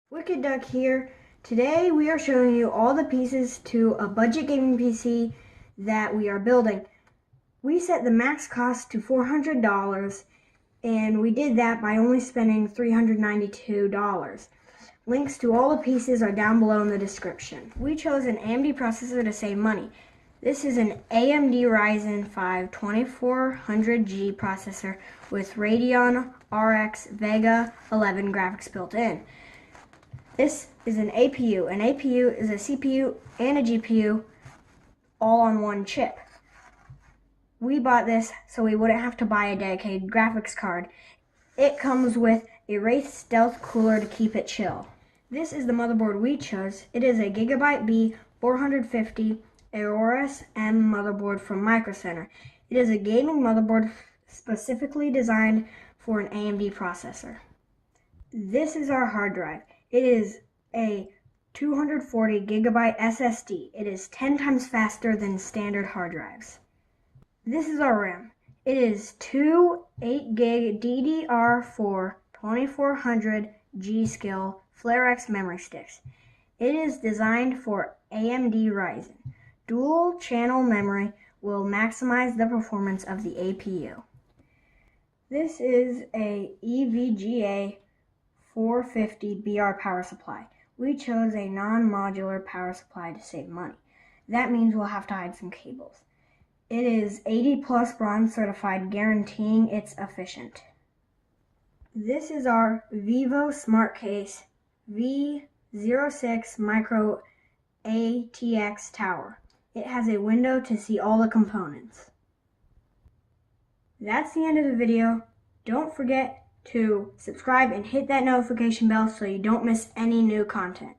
Wicked Duck here. Today we are showing you all the pieces to a budget gaming PC that we are building. We set the max cost to $400 and we did that by only spending $392. Links to all the pieces are down below in the description. We chose an AMD processor to save money. This is an AMD Ryzen 5 2400G processor with Radeon RX Vega 11 graphics built in. This is an APU. An APU is a CPU and a GPU all on one chip. We bought this so we wouldn't have to buy a dedicated graphics card. It comes with a Wraith Stealth cooler to keep it chill. This is the motherboard we chose. It is a Gigabyte B 450 Aorus M motherboard from Micro Center. It is a gaming motherboard specifically designed for an AMD processor. This is our hard drive. It is a 240 gigabyte SSD. It is 10 times faster than standard hard drives. This is our RAM. It is two 8 gig DDR4 2400 G-Skill FlareX memory sticks. It is designed for AMD Ryzen. Dual channel memory will maximize the performance of the APU. This is a EVGA 450 BR power supply. We chose a non-modular power supply to save money. That means we'll have to hide some cables. It is 80 plus bronze certified, guaranteeing it's efficient. This is our Vivo Smart Case V06 Micro ATX tower. It has a window to see all the components. That's the end of the video. Don't forget to subscribe and hit that notification bell so you don't miss any new content.